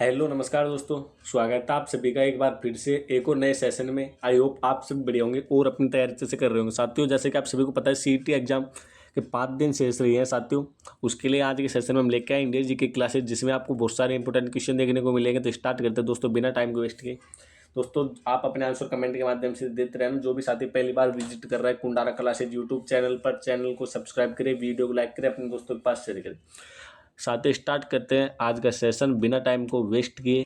Hello नमस्कार दोस्तों। स्वागत है आप सभी का एक बार फिर से एक और नए सेशन में। आई होप आप सभी बढ़िया होंगे और अपनी तैयारी अच्छे से कर रहे होंगे। साथियों, जैसे कि आप सभी को पता है सीईटी एग्जाम के 5 दिन शेष रही हैं साथियों। उसके लिए आज के सेशन में हम लेके आए इंडिया जी की क्लासेज, जिसमें आपको बहुत सारे इंपॉर्टेंट क्वेश्चन देखने को मिलेंगे। तो स्टार्ट करते हैं दोस्तों बिना टाइम को वेस्ट किए। दोस्तों आप अपने आंसर कमेंट के माध्यम से देते रहना। जो भी साथी पहली बार विजिट कर रहा है कुंडारा क्लासेज यूट्यूब चैनल पर, चैनल को सब्सक्राइब करें, वीडियो को लाइक करें, अपने दोस्तों के पास शेयर करें। साथ स्टार्ट करते हैं आज का सेशन बिना टाइम को वेस्ट किए।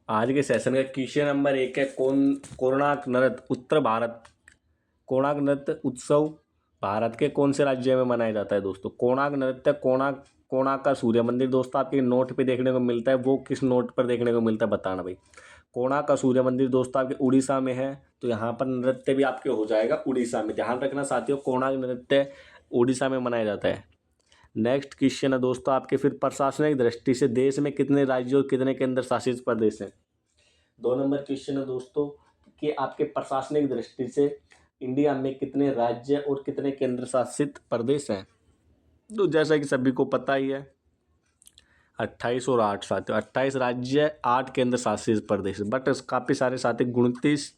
आज के सेशन का क्वेश्चन नंबर 1 है कोणार्क नृत्य उत्तर भारत। कोणार्क नृत्य उत्सव भारत के कौन से राज्य में मनाया जाता है दोस्तों? कोणार्क नृत्य कोणार्क का सूर्य मंदिर दोस्तों आपके नोट पे देखने को मिलता है। वो किस नोट पर देखने को मिलता है बताना भाई। कोणार्क का सूर्य मंदिर दोस्तों आपके उड़ीसा में है। तो यहाँ पर नृत्य भी आपके हो जाएगा उड़ीसा में। ध्यान रखना साथियों, कोणार्क नृत्य उड़ीसा में मनाया जाता है। नेक्स्ट क्वेश्चन है दोस्तों आपके फिर प्रशासनिक दृष्टि से देश में कितने राज्य और कितने केंद्र शासित प्रदेश हैं? 2 नंबर क्वेश्चन है दोस्तों कि आपके प्रशासनिक दृष्टि से इंडिया में कितने राज्य और कितने केंद्र शासित प्रदेश हैं? तो जैसा कि सभी को पता ही है 28 और 8 साथियों, 28 राज्य 8 केंद्र शासित प्रदेश। बट काफ़ी सारे साथी 29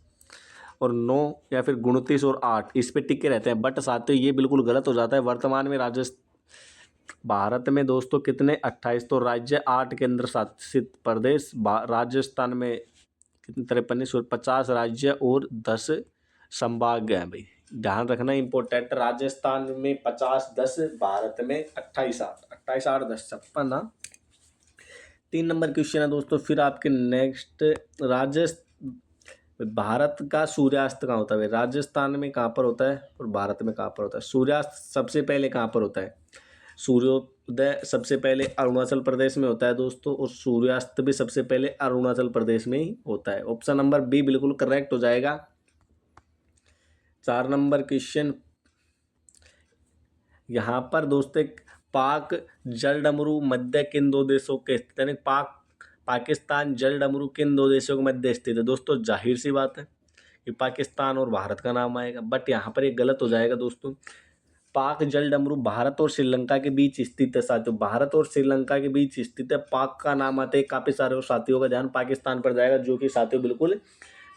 और 9 या फिर 29 और 8 इस पे टिके रहते हैं। बट साथियों ये बिल्कुल गलत हो जाता है। वर्तमान में भारत में दोस्तों कितने 28 तो राज्य 8 केंद्र शासित प्रदेश। राजस्थान में कितने 53 और 50 राज्य और 10 संभाग हैं भाई। ध्यान रखना इंपॉर्टेंट। राजस्थान में 50-10, भारत में 28-8, 28-8-10 56 ना। 3 नंबर क्वेश्चन है दोस्तों फिर आपके नेक्स्ट। भारत का सूर्यास्त कहाँ होता है भाई? राजस्थान में कहाँ पर होता है और भारत में कहाँ पर होता है? सूर्यास्त सबसे पहले कहाँ पर होता है? सूर्योदय सबसे पहले अरुणाचल प्रदेश में होता है दोस्तों, और सूर्यास्त भी सबसे पहले अरुणाचल प्रदेश में ही होता है। ऑप्शन नंबर बी बिल्कुल करेक्ट हो जाएगा। 4 नंबर क्वेश्चन यहाँ पर दोस्तों पाक जलडमरू मध्य किन 2 देशों के स्थित, यानी पाकिस्तान जलडमरू किन 2 देशों के मध्य स्थित है? दोस्तों जाहिर सी बात है कि पाकिस्तान और भारत का नाम आएगा। बट यहाँ पर एक गलत हो जाएगा दोस्तों। पाक जलडमरू भारत और श्रीलंका के बीच स्थित है साथियों। भारत और श्रीलंका के बीच स्थित है। पाक का नाम आते हैं काफी सारे साथियों का ध्यान पाकिस्तान पर जाएगा, जो कि साथियों बिल्कुल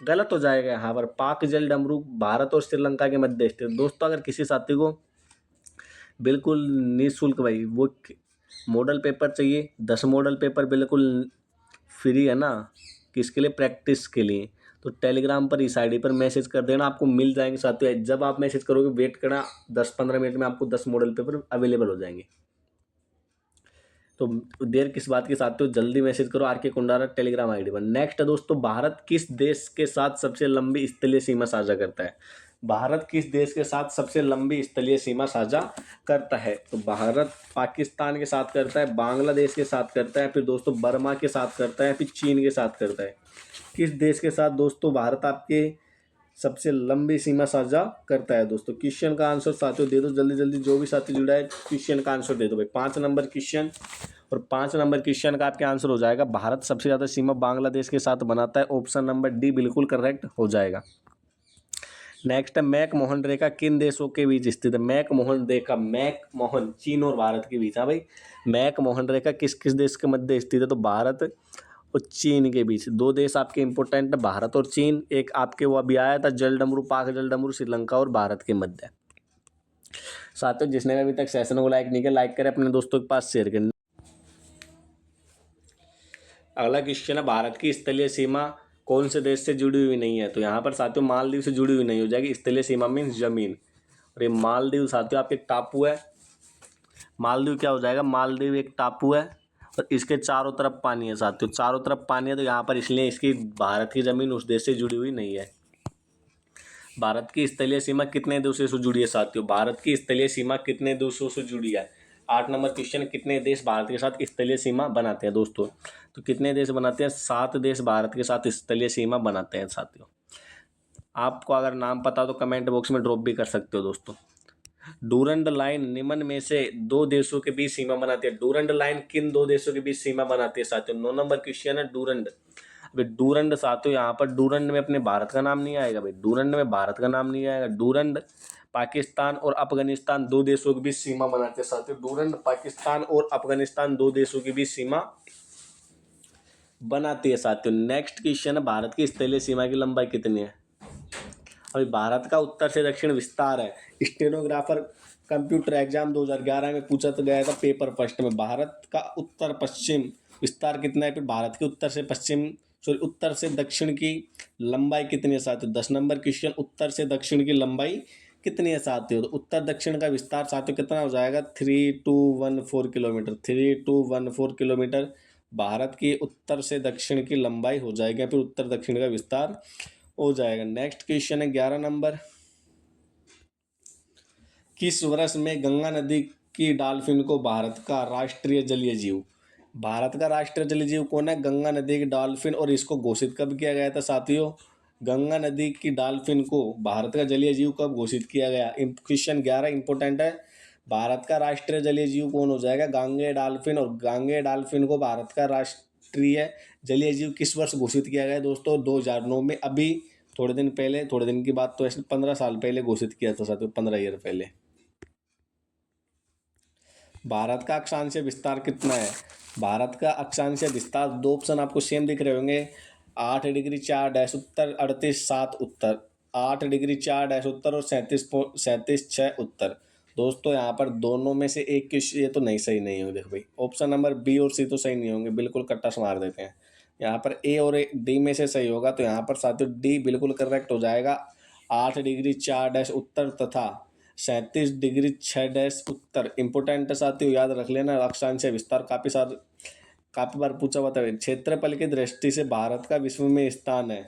गलत हो जाएगा। यहाँ पर पाक जलडमरू भारत और श्रीलंका के मध्य स्थित। दोस्तों अगर किसी साथी को बिल्कुल निःशुल्क भाई वो मॉडल पेपर चाहिए, 10 मॉडल पेपर बिल्कुल फ्री है ना, किसके लिए? प्रैक्टिस के लिए। तो टेलीग्राम पर इस आईडी पर मैसेज कर देना, आपको मिल जाएंगे साथियों। जब आप मैसेज करोगे वेट करना, 10-15 मिनट में आपको 10 मॉडल पेपर अवेलेबल हो जाएंगे। तो देर किस बात की साथियों, जल्दी मैसेज करो आरके कुंडारा टेलीग्राम आईडी पर। नेक्स्ट है दोस्तों, भारत किस देश के साथ सबसे लंबी स्थलीय सीमा साझा करता है? भारत किस देश के साथ सबसे लंबी स्थलीय सीमा साझा करता है? तो भारत पाकिस्तान के साथ करता है, बांग्लादेश के साथ करता है, फिर दोस्तों बर्मा के साथ करता है, फिर चीन के साथ करता है। किस देश के साथ दोस्तों भारत आपके सबसे लंबी सीमा साझा करता है? दोस्तों क्वेश्चन का आंसर साथियों दे दो जल्दी जल्दी। जो भी साथी जुड़ा है क्वेश्चन का आंसर दे दो भाई। 5 नंबर क्वेश्चन, और 5 नंबर क्वेश्चन का आपके आंसर हो जाएगा भारत सबसे ज़्यादा सीमा बांग्लादेश के साथ बनाता है। ऑप्शन नंबर डी बिल्कुल करेक्ट हो जाएगा। नेक्स्ट है मैकमोहन रेखा किन देशों के बीच स्थित है? मैकमोहन रेखा, मैकमोहन चीन और भारत के बीच। हाँ भाई, मैकमोहन रेखा किस किस देश के मध्य स्थित है? तो भारत और चीन के बीच। 2 देश आपके इंपॉर्टेंट है, भारत और चीन। एक आपके वो अभी आया था जलडमरू, पाक जलडमरू श्रीलंका और भारत के मध्य। साथियों जिसने भी अभी तक सेशन को लाइक नहीं किया, लाइक करें, अपने दोस्तों के पास शेयर करें। अगला क्वेश्चन है भारत की स्थलीय सीमा कौन से देश से जुड़ी हुई नहीं है? तो यहाँ पर साथियों मालदीव से जुड़ी हुई नहीं हो जाएगी। स्थलीय सीमा मीन्स जमीन, और ये मालदीव साथियों आपके टापू है। मालदीव क्या हो जाएगा? मालदीव एक टापू है और इसके चारों तरफ पानी है साथियों, चारों तरफ पानी है। तो यहाँ पर इसलिए इसकी भारत की जमीन उस देश से जुड़ी हुई नहीं है। भारत की स्थलीय सीमा कितने देशों से जुड़ी है साथियों? भारत की स्थलीय सीमा कितने देशों से जुड़ी है? 8 नंबर क्वेश्चन, कितने देश भारत के साथ स्थलीय सीमा बनाते हैं दोस्तों? तो कितने देश बनाते हैं? 7 देश भारत के साथ स्थलीय सीमा बनाते हैं साथियों। आपको अगर नाम पता हो तो कमेंट बॉक्स में ड्रॉप भी कर सकते हो दोस्तों। डूरंड लाइन निम्न में से 2 देशों के बीच सीमा बनाती है। डूरंड लाइन किन 2 देशों के बीच सीमा बनाती है साथियों? 9 नंबर क्वेश्चन है डूरंड। अभी डूरंड साथियों यहाँ पर डूरंड में अपने भारत का नाम नहीं आएगा भाई, डूरंड में भारत का नाम नहीं आएगा। डूरंड पाकिस्तान और अफगानिस्तान 2 देशों के बीच सीमा बनाते हैं साथियों। डूरंड पाकिस्तान और अफगानिस्तान 2 देशों के बीच सीमा बनाती है साथियों। नेक्स्ट क्वेश्चन है, भारत की स्थलीय सीमा की लंबाई कितनी है। अभी भारत का उत्तर से दक्षिण विस्तार है। स्टेनोग्राफर कंप्यूटर एग्जाम 2011 में पूछा तो गया था पेपर फर्स्ट में, भारत का उत्तर पश्चिम विस्तार कितना है, फिर भारत के उत्तर से पश्चिम सॉरी उत्तर से दक्षिण की लंबाई कितनी है साथियों। 10 नंबर क्वेश्चन, उत्तर से दक्षिण की लंबाई कितनी है साथियों। तो उत्तर दक्षिण का विस्तार साथियों कितना हो जाएगा, 3214 किलोमीटर। 3214 किलोमीटर भारत की उत्तर से दक्षिण की लंबाई हो जाएगी, फिर उत्तर दक्षिण का विस्तार हो जाएगा। नेक्स्ट क्वेश्चन है 11 नंबर, किस वर्ष में गंगा नदी की डॉल्फिन को भारत का राष्ट्रीय जलीय जीव, भारत का राष्ट्रीय जलीय जीव कौन है, गंगा नदी की डॉल्फिन। और इसको घोषित कब किया गया था साथियों, गंगा नदी की डॉल्फिन को भारत का जलीय जीव कब घोषित किया गया। क्वेश्चन 11 इंपॉर्टेंट है, भारत का राष्ट्रीय जलीय जीव कौन हो जाएगा, गांगे डॉल्फिन। और गांगे डॉल्फिन को भारत का राष्ट्रीय जलीय जीव किस वर्ष घोषित किया गया दोस्तों, 2009 में। अभी थोड़े दिन पहले, थोड़े दिन की बात तो ऐसे 15 साल पहले घोषित किया था साथियों, 15 ईयर पहले। भारत का अक्षांशीय विस्तार कितना है, भारत का अक्षांशीय विस्तार, दो ऑप्शन आपको सेम दिख रहे होंगे, 8 डिग्री 4 डैश उत्तर, 38 7 उत्तर, 8 डिग्री 4 डैश उत्तर और 37 6 उत्तर। दोस्तों यहाँ पर दोनों में से एक ये तो नहीं सही नहीं होंगे, देखो भाई ऑप्शन नंबर बी और सी तो सही नहीं होंगे, बिल्कुल कट्टा से मार देते हैं। यहाँ पर ए और डी में से सही होगा, तो यहाँ पर साथियों डी बिल्कुल करेक्ट हो जाएगा। 8 डिग्री 4 डैश उत्तर तथा 37 डिग्री 6 डैश उत्तर। इंपोर्टेंट साथियों याद रख लेना, अक्षांशीय विस्तार काफी बार पूछा हुआ था। क्षेत्रफल की दृष्टि से भारत का विश्व में स्थान है,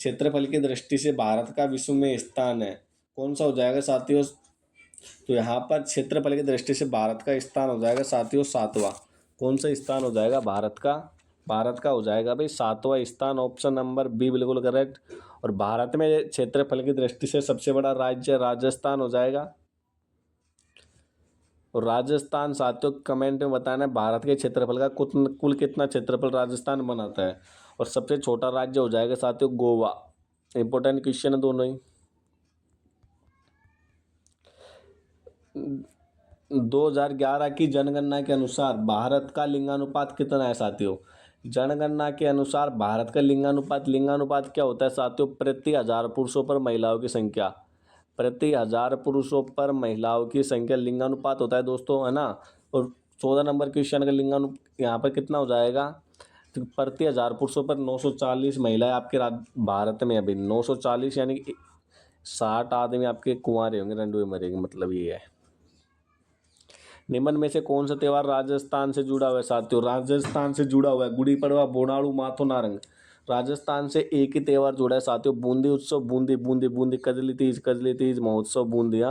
क्षेत्रफल की दृष्टि से भारत का विश्व में स्थान है, कौन सा हो जाएगा साथियों। तो यहाँ पर क्षेत्रफल की दृष्टि से भारत का स्थान हो जाएगा साथियों 7वां। कौन सा स्थान हो जाएगा भारत का, भारत का हो जाएगा भाई 7वां स्थान, ऑप्शन नंबर बी बिल्कुल करेक्ट। और भारत में क्षेत्रफल की दृष्टि से सबसे बड़ा राज्य राजस्थान हो जाएगा। और राजस्थान साथियों कमेंट में बताना है भारत के क्षेत्रफल का कुल कितना क्षेत्रफल राजस्थान बनाता है। और सबसे छोटा राज्य हो जाएगा साथियों गोवा। इंपॉर्टेंट क्वेश्चन है दोनों ही। 2011 की जनगणना के अनुसार भारत का लिंगानुपात कितना है साथियों। जनगणना के अनुसार भारत का लिंगानुपात क्या होता है साथियों, प्रति 1000 पुरुषों पर महिलाओं की संख्या, प्रति 1000 पुरुषों पर महिलाओं की संख्या लिंगानुपात होता है दोस्तों, है ना। और 14 नंबर क्वेश्चन का यहाँ पर कितना हो जाएगा, तो प्रति 1000 पुरुषों पर 940 महिलाएं आपके भारत में अभी 940, यानी कि 60 आदमी आपके कुंवारे होंगे, रंडुए मरेंगे, मतलब ये है। निम्न में से कौन सा त्यौहार राजस्थान से जुड़ा हुआ है साथियों, राजस्थान से जुड़ा हुआ है, गुड़ी पड़वा, बोनाड़ू, माथो नारंग। राजस्थान से एक ही त्यौहार जुड़ा है साथियों, बूंदी उत्सव, बूंदी बूंदी बूंदी, कजली तीज महोत्सव बूंदिया,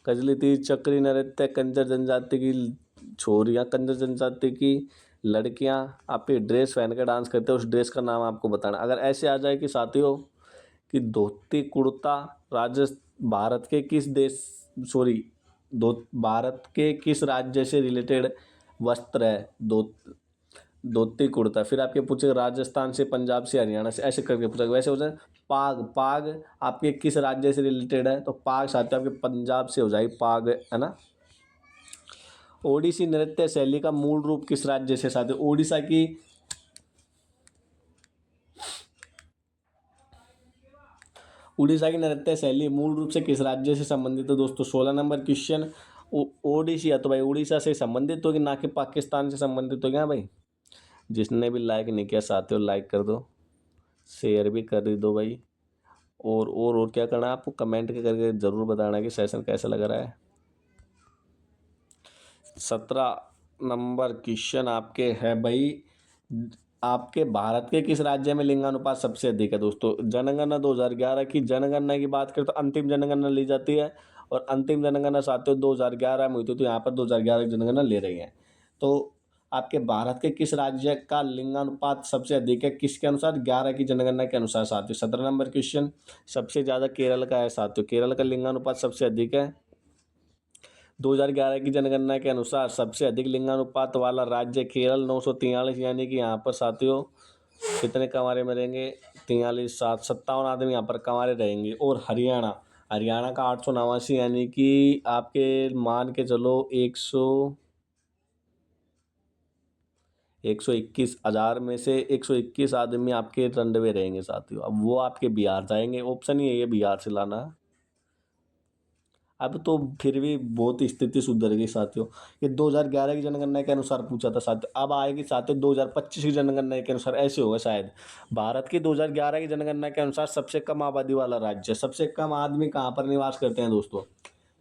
कजली तीज, चक्री नृत्य, कंजर जनजाति की छोरियाँ, कंजर जनजाति की लड़कियाँ आपके ड्रेस पहन कर डांस करते हैं, उस ड्रेस का नाम आपको बताना। अगर ऐसे आ जाए कि साथियों कि धोती कुर्ता भारत के किस देश सॉरी भारत के किस राज्य से रिलेटेड वस्त्र है, धोती कुर्ता, फिर आपके पूछे राजस्थान से, पंजाब से, हरियाणा से, ऐसे करके पूछा। वैसे हो जाए पाग आपके किस राज्य से रिलेटेड है, तो पाग साथियों आपके पंजाब से हो जाएगी, पाग है ना। ओडिसी नृत्य शैली का मूल रूप किस राज्य से साथियों, उड़ीसा की नृत्य शैली मूल रूप से किस राज्य से संबंधित है दोस्तों। 16 नंबर क्वेश्चन, ओडिसी है तो भाई उड़ीसा से संबंधित होगी, ना कि पाकिस्तान से संबंधित होगी। हाँ भाई, जिसने भी लाइक नहीं किया साथियों लाइक कर दो, शेयर भी कर दो भाई। और क्या करना है आपको, कमेंट करके ज़रूर बताना कि सेशन कैसा लग रहा है। 17 नंबर क्वेश्चन आपके है भाई, आपके भारत के किस राज्य में लिंगानुपात सबसे अधिक है दोस्तों। जनगणना 2011 की जनगणना की बात करें तो अंतिम जनगणना ली जाती है, और अंतिम जनगणना साथियों 2011 में हुई थी, तो यहाँ पर 2011 की जनगणना ले रही है। तो आपके भारत के किस राज्य का लिंगानुपात सबसे अधिक है, किसके अनुसार, 11 की जनगणना के अनुसार साथियों। 17 नंबर क्वेश्चन, सबसे ज़्यादा केरल का है साथियों, केरल का लिंगानुपात सबसे अधिक है। 2011 की जनगणना के अनुसार सबसे अधिक लिंगानुपात वाला राज्य केरल 943, यानी कि यहाँ पर साथियों कितने कंवारे मरेंगे, 43 7 57 आदमी यहाँ पर कंवारे रहेंगे। और हरियाणा का 889, यानी कि आपके मान के चलो 100 121,000 में से 121 आदमी आपके रनवे रहेंगे साथियों। अब वो आपके बिहार जाएंगे, ऑप्शन ही है ये बिहार से लाना। अब तो फिर भी बहुत स्थिति सुधर गई साथियों। ये 2011 की जनगणना के अनुसार पूछा था साथियों, अब आएगी साथियों 2025 की जनगणना के अनुसार, ऐसे होगा शायद। भारत की 2011 की जनगणना के अनुसार सबसे कम आबादी वाला राज्य, सबसे कम आदमी कहाँ पर निवास करते हैं दोस्तों?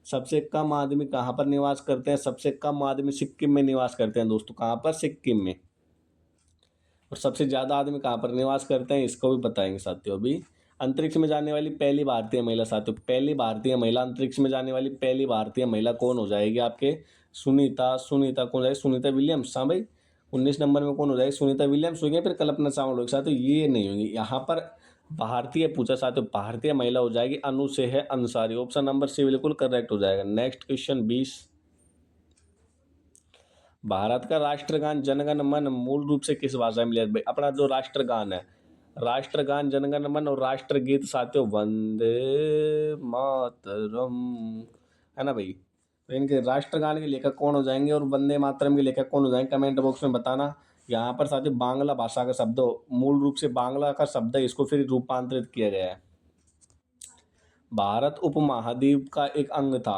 सबसे कम आदमी कहाँ पर निवास करते हैं? सबसे कम आदमी सिक्किम में निवास करते हैं दोस्तों। कहाँ पर? सिक्किम में। और सबसे ज़्यादा आदमी कहाँ पर निवास करते हैं, इसको भी बताएंगे साथियों अभी। अंतरिक्ष में जाने वाली पहली भारतीय महिला साथियों, पहली भारतीय महिला, अंतरिक्ष में जाने वाली पहली भारतीय महिला कौन हो जाएगी आपके? सुनीता कौन हो जाएगी? सुनीता विलियम्स। हाँ भाई, 19 नंबर में कौन हो जाएगी? सुनीता विलियम्स होगी, फिर कल्पना चावला होगी साथियों, ये नहीं होगी। यहाँ पर भारतीय पूछा साथियों, भारतीय महिला हो जाएगी अनुसेह अंसारी। ऑप्शन नंबर सी बिल्कुल करेक्ट हो जाएगा। Next question 20। भारत का राष्ट्रगान जनगण मन मूल रूप से किस भाषा में लिया भाई? अपना जो राष्ट्रगान है, राष्ट्रगान जनगण मन और राष्ट्रगीत साथियों वंदे मातरम, है ना भाई? तो इनके राष्ट्रगान के लेखक कौन हो जाएंगे और वंदे मातरम के लेखक कौन हो जाएंगे, कमेंट बॉक्स में बताना। यहाँ पर साथियों बांग्ला भाषा का शब्द, मूल रूप से बांग्ला का शब्द है, इसको फिर रूपांतरित किया गया है। भारत उपमहाद्वीप का एक अंग था।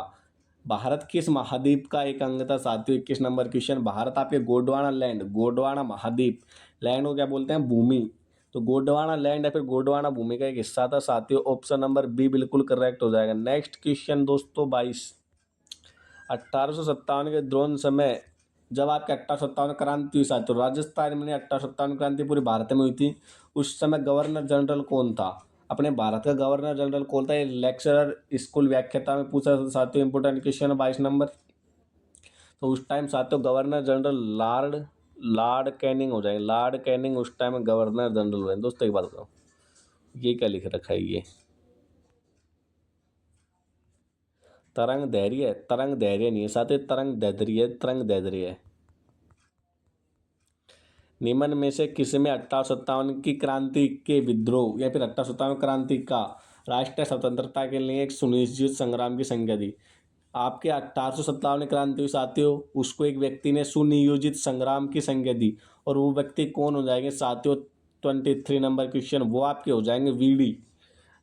भारत किस महाद्वीप का एक अंग था साथियों? 21 नंबर क्वेश्चन। भारत आपके गोंडवाना लैंड, गोंडवाना महाद्वीप, लैंड को क्या बोलते हैं? भूमि। तो गोंडवाना लैंड या फिर गोंडवाना भूमि का एक हिस्सा था साथियों। ऑप्शन नंबर बी बिल्कुल करेक्ट हो जाएगा। नेक्स्ट क्वेश्चन दोस्तों 22। 1857 के द्रोण समय, जब आपके 1857 क्रांति हुई साथियों, राजस्थान में 1857 क्रांति पूरे भारत में हुई थी, उस समय गवर्नर जनरल कौन था? अपने भारत का गवर्नर जनरल कौन था? ये लेक्चरर स्कूल व्याख्याता में पूछा था साथियों, इंपोर्टेंट क्वेश्चन है 22 नंबर। तो उस टाइम साथियों गवर्नर जनरल लॉर्ड कैनिंग हो जाएंगे। लॉर्ड कैनिंग उस टाइम गवर्नर जनरल हुए। दोस्तों एक बात बताओ, ये क्या लिख रखा है? ये तरंग धैर्य, तरंग धैर्य नहीं है साथियों, तरंग दैर्ध्य है, तरंग दैर्ध्य है। निम्न में से किसमें 1857 की क्रांति के विद्रोह या फिर 1857 क्रांति का राष्ट्रीय स्वतंत्रता के लिए एक सुनिश्चित संग्राम की संज्ञा दी? आपके 1857 क्रांति हुई साथियों, उसको एक व्यक्ति ने सुनियोजित संग्राम की संज्ञा दी, और वो व्यक्ति कौन हो जाएंगे साथियों? 23 नंबर क्वेश्चन, वो आपके हो जाएंगे वी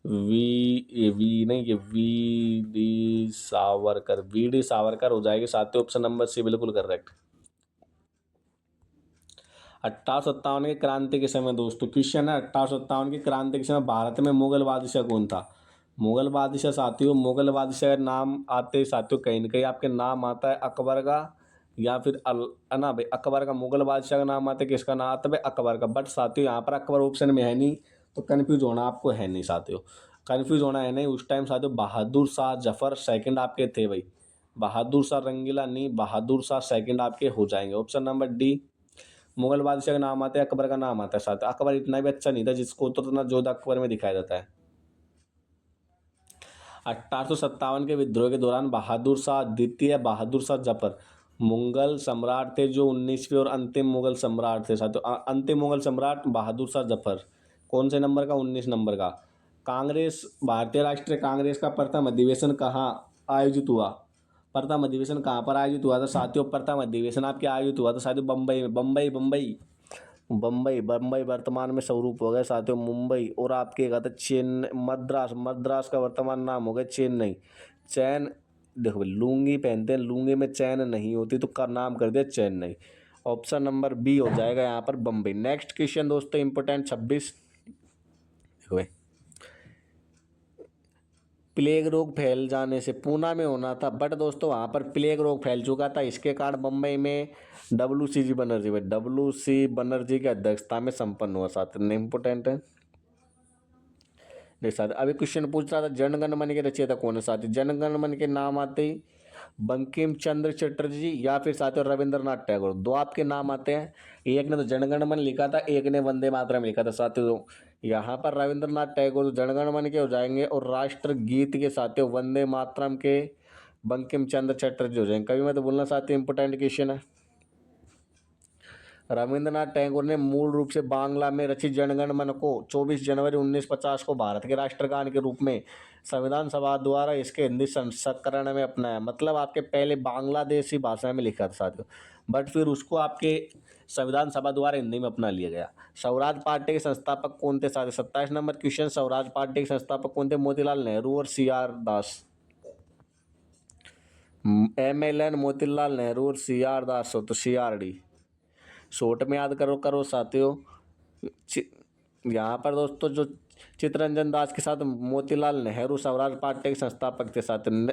वी नहीं, ये वी डी सावरकर हो जाएगी साथियों। ऑप्शन नंबर सी बिल्कुल करेक्ट। 1857 की क्रांति के समय दोस्तों क्वेश्चन है, 1857 की क्रांति के समय भारत में मुगल बादशाह कौन था? मुगल बादशाह साथियों, मुगल बादशाह का नाम आते साथियों कहीं ना कहीं आपके नाम आता है अकबर का, या फिर ना भाई अकबर का। मुगल बादशाह का नाम आता है, किसका नाम आता है भाई? अकबर का। बट साथियों यहाँ पर अकबर ऑप्शन में है नहीं, तो कन्फ्यूज होना आपको है नहीं साथियों, कन्फ्यूज होना है नहीं। उस टाइम साथियों बहादुर शाह जफर सेकंड आपके थे भाई, बहादुर शाह रंगीला नहीं, बहादुर शाह सेकंड आपके हो जाएंगे। Option number D. मुगल बादशाह का नाम आता है, अकबर का नाम आता है साथ। अकबर इतना भी अच्छा नहीं था जिसको उतना जोधा अकबर में दिखाया जाता है। 1857 के विद्रोह के दौरान बहादुर शाह द्वितीय, बहादुर शाह जफर मुगल सम्राट थे, जो 19वें और अंतिम मुगल सम्राट थे साथियों। अंतिम मुगल सम्राट बहादुर शाह जफर कौन से नंबर का? 19 नंबर का। कांग्रेस, भारतीय राष्ट्रीय कांग्रेस का प्रथम अधिवेशन कहाँ आयोजित हुआ? प्रथम अधिवेशन कहाँ पर आयोजित हुआ था साथियों? प्रथम अधिवेशन आपके आयोजित हुआ था साथियों बम्बई में। बम्बई वर्तमान में स्वरूप हो गया साथियों मुंबई, और आपके कहा था चेन्नई, मद्रास का वर्तमान नाम हो गया चेन्नई। चैन, देखो भाई लुंगी पहनते हैं, लुंगी में चैन नहीं होती, तो का नाम कर दिया चेन्नई। ऑप्शन नंबर बी हो जाएगा यहाँ पर बम्बई। नेक्स्ट क्वेश्चन दोस्तों इंपोर्टेंट 26। देखो भाई, प्लेग रोग फैल जाने से पूना में होना था, बट दोस्तों वहाँ पर प्लेग रोग फैल चुका था, इसके कारण बम्बई में WC बनर्जी, भाई WC बनर्जी की अध्यक्षता में संपन्न हुआ साथ। इम्पोर्टेंट है। देख साथ अभी क्वेश्चन पूछ रहा था जनगण मन के रचयिता कौन है साथी? जनगण मन के नाम आते ही बंकिम चंद्र चटर्जी या फिर साथियों रविंद्रनाथ टैगोर, दो आपके नाम आते हैं। एक ने तो जनगण मन लिखा था, एक ने वंदे मातरम लिखा था साथियों। यहाँ पर रविंद्रनाथ टैगोर जनगण मन के हो जाएंगे, और राष्ट्रगीत के साथियों वंदे मातरम के बंकिम चंद्र चटर्जी हो जाएंगे। कभी मैं तो बोलना साथियों इंपोर्टेंट क्वेश्चन है। रविंद्रनाथ टैगोर ने मूल रूप से बांग्ला में रचित जनगण मन को 24 जनवरी 1950 को भारत के राष्ट्रगान के रूप में संविधान सभा द्वारा इसके हिंदी संस्करण में अपनाया। मतलब आपके पहले बांग्लादेशी भाषा में लिखा था साथियों। बट फिर उसको आपके संविधान सभा द्वारा हिंदी में अपना लिया गया। स्वराज पार्टी के संस्थापक कौन थे साथी? 27 नंबर क्वेश्चन, स्वराज पार्टी के संस्थापक कौन थे? मोतीलाल नेहरू और CR दास। MLN मोतीलाल नेहरू और CR दास हो तो CRD। शॉर्ट में याद करो करो साथियों। यहाँ पर दोस्तों जो चित्तरंजन दास के साथ मोतीलाल नेहरू स्वराज पार्टी के संस्थापक थे साथियों।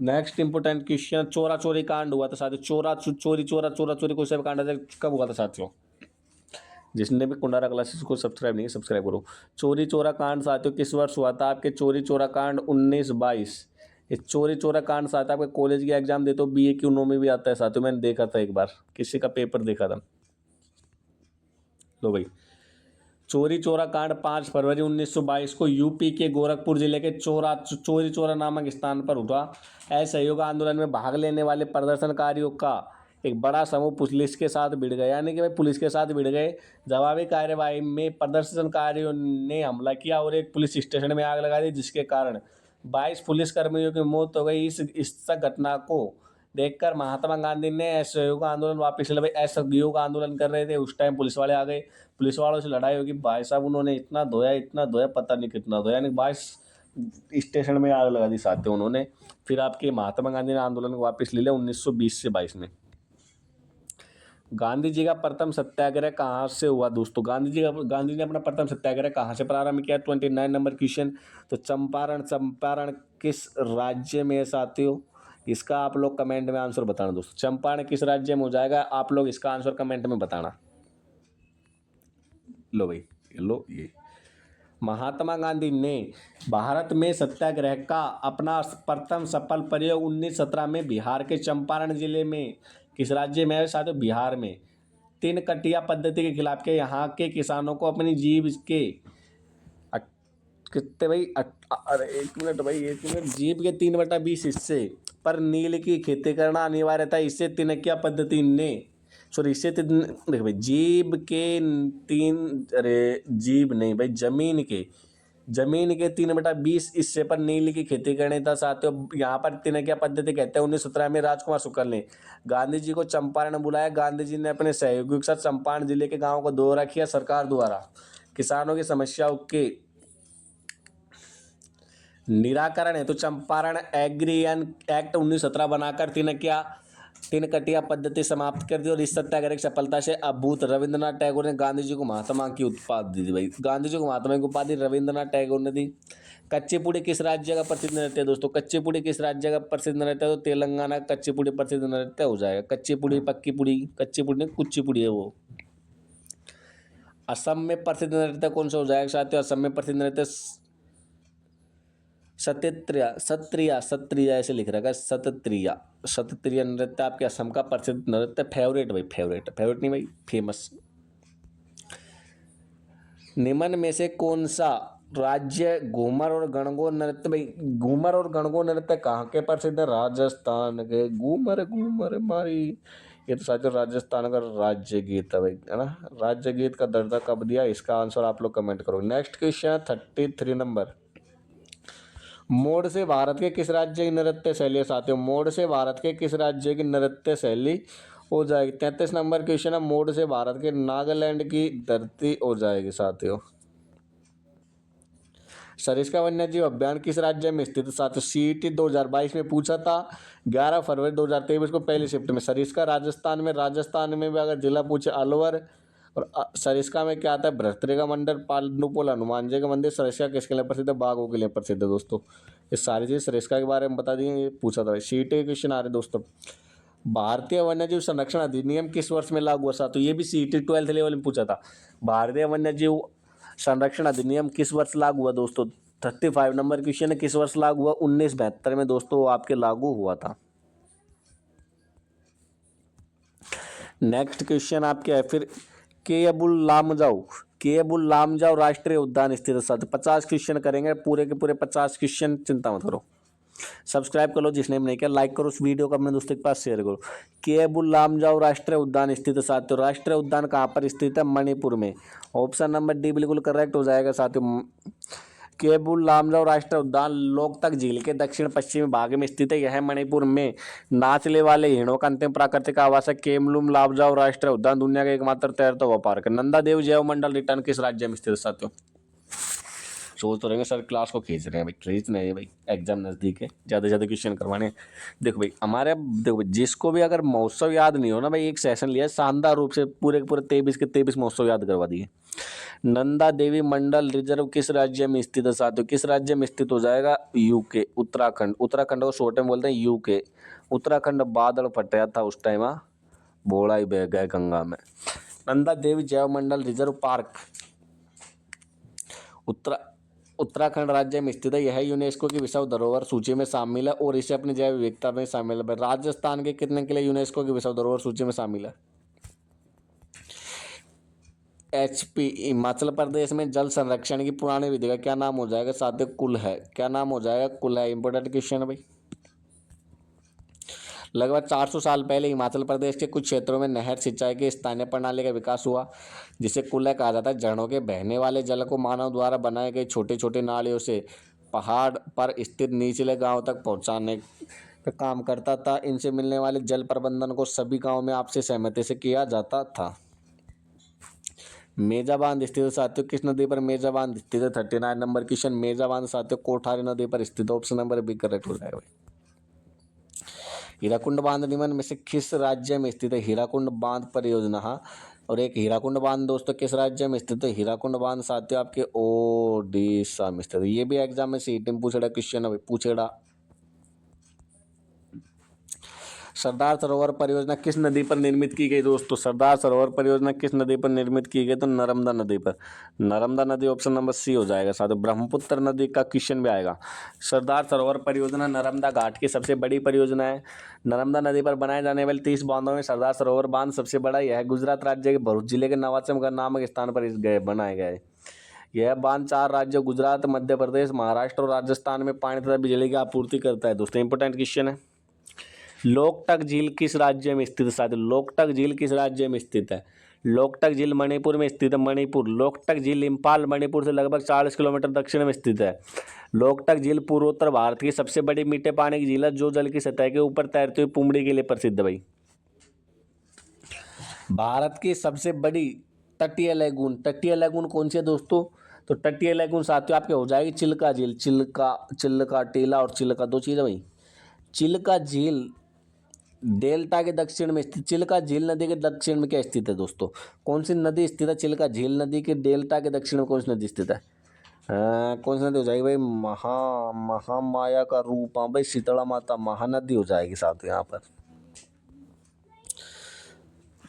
नेक्स्ट इंपोर्टेंट क्वेश्चन, चोरा चोरी कांड हुआ था साथियों। चोरा चोरी कोई सा भी कांड है कब हुआ था साथियों? जिसने भी कुंडारा क्लासेस को सब्सक्राइब नहीं सब्सक्राइब करो। चोरी चोरा कांड साथियों किस वर्ष हुआ था? आपके चोरी चोरा कांड 1922। ये चोरी चोरा कांड साथियों आपके कॉलेज के एग्जाम देते हो, BA की उन्हों में भी आता है साथियों। मैंने देखा था एक बार, किसी का पेपर देखा था। लो भाई, चोरी चोरा कांड 5 फरवरी 1922 को यूपी के गोरखपुर जिले के चोरी चोरा नामक स्थान पर हुआ। असहयोग आंदोलन में भाग लेने वाले प्रदर्शनकारियों का एक बड़ा समूह पुलिस के साथ भिड़ गया, यानी कि भाई पुलिस के साथ भिड़ गए। जवाबी कार्यवाही में प्रदर्शनकारियों ने हमला किया और एक पुलिस स्टेशन में आग लगा दी, जिसके कारण 22 पुलिसकर्मियों की मौत हो गई। इस घटना को देखकर महात्मा गांधी ने असहयोग आंदोलन वापस ले। भाई असहयोग आंदोलन कर रहे थे उस टाइम, पुलिस वाले आ गए, पुलिस वालों से लड़ाई होगी। भाई साहब उन्होंने इतना धोया पता नहीं कितना धोया, यानी 22 स्टेशन में आग लगा दी साथियों उन्होंने। फिर आपके महात्मा गांधी ने आंदोलन को वापस ले लिया 1920 से 22 में। गांधी जी का प्रथम सत्याग्रह कहाँ से हुआ दोस्तों? गांधी ने अपना प्रथम सत्याग्रह कहाँ से प्रारंभ किया? 29 नंबर क्वेश्चन। तो चंपारण किस राज्य में है साथियों? इसका आप लोग कमेंट में आंसर बताना दोस्तों। चंपारण किस राज्य में हो जाएगा? आप लोग इसका आंसर कमेंट में बताना। लो भाई, लो ये महात्मा गांधी ने भारत में सत्याग्रह का अपना प्रथम सफल प्रयोग 1917 में बिहार के चंपारण जिले में, किस राज्य में है साथियों? बिहार में। 3 कटिया पद्धति के खिलाफ के यहाँ के किसानों को अपनी जीव के कितने भाई अरे एक मिनट जीव के 3/20 हिस्से पर नील की खेती करना अनिवार्य था। इससे तिनकिया पद्धति ने इससे देखो भाई जीव के 3 जीव नहीं भाई जमीन के 3/20 हिस्से पर नील की खेती करने था साथियों। यहाँ पर तिनकिया पद्धति कहते हैं। 1917 में राजकुमार शुक्ल ने गांधी जी को चंपारण बुलाया। गांधी जी ने अपने सहयोगियों के साथ चंपारण जिले के गाँव को दौरा किया। सरकार द्वारा किसानों की समस्याओं के निराकरण है तो चंपारण एग्रीयन एक्ट 1917 बनाकर तीन कटिया पद्धति समाप्त कर दी। और इस सत्याग्रह की सफलता से अभूत रविंद्रनाथ टैगोर ने गांधी जी को महात्मा की उपाधि दी। भाई गांधी जी को महात्मा की उपाधि रविंद्रनाथ टैगोर ने दी। कच्चीपुड़ी किस राज्य का प्रसिद्ध नृत्य है दोस्तों? कच्चीपुड़ी किस राज्य का प्रसिद्ध नृत्य है? तो तेलंगाना का कच्चीपुड़ी प्रसिद्ध नृत्य हो जाएगा। कच्चीपुड़ी पक्की पुड़ी, कच्चीपुड़ी कुच्चीपुड़ी है वो। असम में प्रसिद्ध नृत्य कौन सा हो जाएगा साथियों? असम में प्रसिद्ध नृत्य सत्रिया ऐसे लिख रखा है। सत्रिया नृत्य आपके असम का प्रसिद्ध नृत्य। फेवरेट नहीं भाई, फेमस। निम्न में से कौन सा राज्य घूमर और गणगौर नृत्य? भाई घूमर और गणगौर नृत्य कहाँ के प्रसिद्ध है? राजस्थान के। घूमर मारी, ये तो साथियों राजस्थान का राज्य गीत है भाई, है ना। राज्य गीत का दर्जा कब दिया? इसका आंसर आप लोग कमेंट करो। Next question 33 number. मोड से भारत के किस राज्य की नृत्य शैली है साथियों? मोड से भारत के किस राज्य की नृत्य शैली हो जाएगी? 33 नंबर क्वेश्चन है। मोड से भारत के नागालैंड की धरती हो जाएगी साथियों। सरिस्का वन्यजीव अभियान किस राज्य में स्थित है साथियों? CET 2022 में पूछा था 11 फरवरी 2023 को पहले शिफ्ट में। सरिस्का राजस्थान में भी अगर जिला पूछे अलवर। और सरिस्का में क्या आता है? भ्रतृका मंडल, पांडुपोल हनुमान जी का मंदिर। सरिस्का किसके लिए प्रसिद्ध है? बाघों के लिए प्रसिद्ध है दोस्तों। ये सारी चीज़ सरिस्का के बारे में बता दी, ये पूछा था। CET के क्वेश्चन आ रहे दोस्तों। भारतीय वन्यजीव संरक्षण अधिनियम किस वर्ष में लागू हुआ साथियों? ये भी CET 12th लेवल में पूछा था। भारतीय वन्यजीव संरक्षण अधिनियम किस वर्ष लागू हुआ दोस्तों? 35 नंबर क्वेश्चन है। किस वर्ष लागू हुआ? 1972 में दोस्तों आपके लागू हुआ था। नेक्स्ट क्वेश्चन आपके है फिर केबुल लामजाओ राष्ट्रीय उद्यान स्थित है साथियों। 50 क्वेश्चन करेंगे, पूरे के पूरे 50 क्वेश्चन। चिंता मत करो, सब्सक्राइब कर लो जिसने भी नहीं किया, लाइक करो, उस वीडियो को अपने दोस्तों के पास शेयर करो। केबुल लामजाओ राष्ट्रीय उद्यान स्थित है साथियों। राष्ट्रीय उद्यान कहाँ पर स्थित है? मणिपुर में। ऑप्शन नंबर डी बिल्कुल करेक्ट हो जाएगा साथियों। केबुल लामजाओ राष्ट्रीय उद्यान लोकतक झील के दक्षिण पश्चिमी भाग में स्थित है। यह मणिपुर में नाचने वाले हिरणों का अंतिम प्राकृतिक आवास है। केमलुम लामजाओ राष्ट्रीय उद्यान दुनिया का एकमात्र तैरता हुआ पार्क है। नंदा देवी जैव मंडल रिटर्न किस राज्य में स्थित है साथियों? सोच तो रहेंगे सर क्लास को खींच रहे हैं भाई, खींच नहीं भाई, एग्जाम नज़दीक है, ज़्यादा से ज़्यादा क्वेश्चन करवाने। देखो भाई हमारे, देखो भाई जिसको भी अगर महोत्सव याद नहीं हो ना भाई, एक सेशन लिया शानदार रूप से पूरे के पूरे 23 के 23 महोत्सव याद करवा दिए। नंदा देवी मंडल रिजर्व किस राज्य में स्थित है साथियों? किस राज्य में स्थित हो जाएगा? यूके, उत्तराखंड। उत्तराखंड को शॉर्ट में बोलते हैं यूके। उत्तराखंड बादल फटा था उस टाइम, बोड़ा ही बह गए गंगा में। नंदा देवी जैव मंडल रिजर्व पार्क उत्तराखंड राज्य में स्थित है। यह यूनेस्को की विश्व धरोहर सूची में शामिल है और इसे अपनी जैव विविधता में शामिल है। राजस्थान के कितने किले यूनेस्को की विश्व धरोहर सूची में शामिल है? HP हिमाचल प्रदेश में जल संरक्षण की पुरानी विधि का क्या नाम हो जाएगा साथियों? कुल है। क्या नाम हो जाएगा? कुल है। इंपोर्टेंट क्वेश्चन है भाई। लगभग 400 साल पहले हिमाचल प्रदेश के कुछ क्षेत्रों में नहर सिंचाई की स्थानीय प्रणाली का विकास हुआ, जिसे कुल्लय कहा जाता है। झरनों के बहने वाले जल को मानव द्वारा बनाए गए छोटे छोटे नालियों से पहाड़ पर स्थित निचले गांव तक पहुंचाने का काम करता था। इनसे मिलने वाले जल प्रबंधन को सभी गाँव में आपसी सहमति से किया जाता था। मेजा बांध स्थित साथियों किस नदी पर? मेजा बांध स्थित है। 39 नंबर क्वेश्चन। मेजा बांध साथियों कोठारी नदी पर स्थित। ऑप्शन नंबर बी करेक्ट हो जाएगा। हीराकुंड बांध निम्न में से किस राज्य में स्थित है? हीराकुंड बांध परियोजना। और एक हीराकुंड बांध दोस्तों किस राज्य में स्थित है? हीराकुंड बांध साथियों आपके ओडिशा में स्थित है। ये भी एग्जाम में सीटी में पूछेगा क्वेश्चन है, पूछेगा। सरदार सरोवर परियोजना किस नदी पर निर्मित की गई दोस्तों? सरदार सरोवर परियोजना किस नदी पर निर्मित की गई? तो नर्मदा नदी पर। नर्मदा नदी ऑप्शन नंबर सी हो जाएगा साथियों। ब्रह्मपुत्र नदी का क्वेश्चन भी आएगा। सरदार सरोवर परियोजना नर्मदा घाट की सबसे बड़ी परियोजना है। नर्मदा नदी पर बनाए जाने वाले 30 बांधों में सरदार सरोवर बांध सबसे बड़ा। यह गुजरात राज्य के भरूच जिले के नवाचमगढ़ नामक स्थान पर बनाए गए। यह बांध 4 राज्यों गुजरात, मध्य प्रदेश, महाराष्ट्र और राजस्थान में पानी तथा बिजली की आपूर्ति करता है। दोस्तों इंपोर्टेंट क्वेश्चन है। लोकटक झील किस राज्य में स्थित है साथियों? लोकटक झील किस राज्य में स्थित है? लोकटक झील मणिपुर में स्थित है। मणिपुर। लोकटक झील इम्फाल मणिपुर से लगभग 40 किलोमीटर दक्षिण में स्थित है। लोकटक झील पूर्वोत्तर भारत की सबसे बड़ी मीठे पानी की झील है, जो जल की सतह के ऊपर तैरती हुई पुमड़ी के लिए प्रसिद्ध है भाई। भारत की सबसे बड़ी तटीय लैगून। तटीय लैगून कौन सी है दोस्तों? तो तटीय लैगून साथियों आपके हो जाएगी चिल्का झील। चिल्का टीला और चिल्का दो चीज़ है भाई। चिल्का झील डेल्टा के दक्षिण में स्थित। चिल्का झील नदी के दक्षिण में क्या स्थित है दोस्तों? कौन सी नदी स्थित है? चिल्का झील नदी के डेल्टा के दक्षिण में कौन सी नदी स्थित है? कौन सी नदी हो जाएगी भाई? महामाया का रूप, हाँ भाई शीतला माता महानदी हो जाएगी साथ यहाँ पर।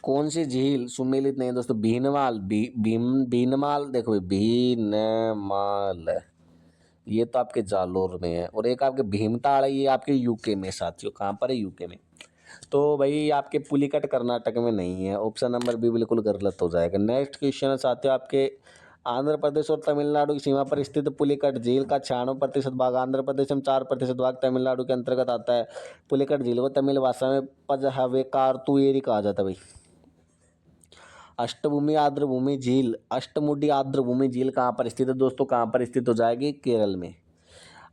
कौन सी झील सुमेलित नहीं है दोस्तों? भीनमाल। भीनमाल देखो भाई, भीनमाल ये तो आपके जालोर में है। और एक आपके भीमताल है, ये आपके यूके में साथियों। कहाँ पर है? यूके में। तो भाई आपके पुलिकट कर्नाटक में नहीं है। ऑप्शन नंबर बी बिल्कुल गलत हो जाएगा। नेक्स्ट क्वेश्चन है साथियों आपके आंध्र प्रदेश और तमिलनाडु की सीमा पर स्थित पुलिकट झील का 96% भाग आंध्र प्रदेश में, 4% भाग तमिलनाडु के अंतर्गत आता है। पुलिकट झील को तमिल भाषा में पजहवेकार्तुएरी कहा जाता है भाई। अष्टभूमि आर्द्रभूमि झील, अष्टमुडी आर्द्रभूमि झील कहाँ पर स्थित है दोस्तों? कहाँ पर स्थित हो जाएगी? केरल में।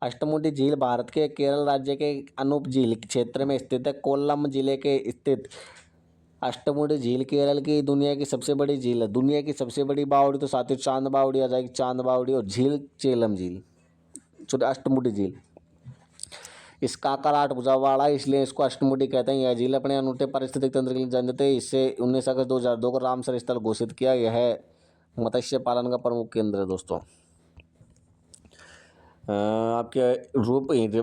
अष्टमुडी झील भारत के केरल राज्य के अनूप झील क्षेत्र में स्थित है। कोल्लम जिले के स्थित अष्टमुडी झील केरल की दुनिया की सबसे बड़ी झील है। दुनिया की सबसे बड़ी बावड़ी तो साथियों चांद बावड़ी आ जाएगी। चांद बावड़ी और झील चेलम झील, अष्टमुडी झील। इसका आकार 8 भुजावाड़ा है, इसलिए इसको अष्टमुडी कहते हैं। यह झील अपने अनूठे पारिस्थितिक तंत्र के लिए जानी जाती है। इसे 19 अगस्त 2002 को रामसर स्थल घोषित किया। यह मत्स्य पालन का प्रमुख केंद्र है दोस्तों। आपके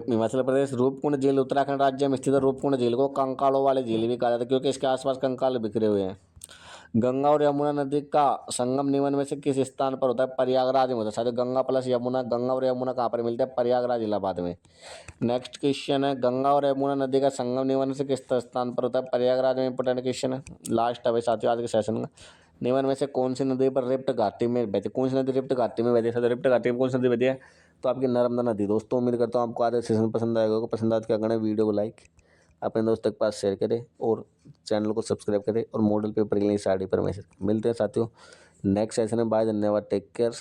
हिमाचल प्रदेश रूपकुंड झील उत्तराखंड राज्य में स्थित है। रूपकुंड झील को कंकालों वाली झील भी कहा जाता है, क्योंकि इसके आसपास कंकाल बिखरे हुए हैं। गंगा और यमुना नदी का संगम निम्न में से किस स्थान पर होता है? प्रयागराज में होता है। शायद गंगा प्लस यमुना, गंगा और यमुना कहाँ पर मिलते हैं? प्रयागराज इलाहाबाद में। नेक्स्ट क्वेश्चन है, गंगा और यमुना नदी का संगम निम्न में से किस स्थान पर होता है? प्रयागराज में। इंपोर्टेंट क्वेश्चन है, लास्ट है भाई साथियों आज के सेशन का। निम्न में से कौन सी नदी पर रिफ्ट घाटी में बहती? कौन सी नदी रिफ्ट घाटी में बहती है? रिफ्ट घाटी में कौन सी नदी बहती है? तो आपकी नर्मदा नदी। दोस्तों उम्मीद करता हूँ आपको आज का सेशन पसंद आएगा। पसंद आए तो क्या करें? वीडियो को लाइक, अपने दोस्तों के पास शेयर करें और चैनल को सब्सक्राइब करें और मॉडल पेपर के लिए साइड पर मैसेज। मिलते हैं साथियों नेक्स्ट सेशन में। बाय, धन्यवाद, टेक केयर।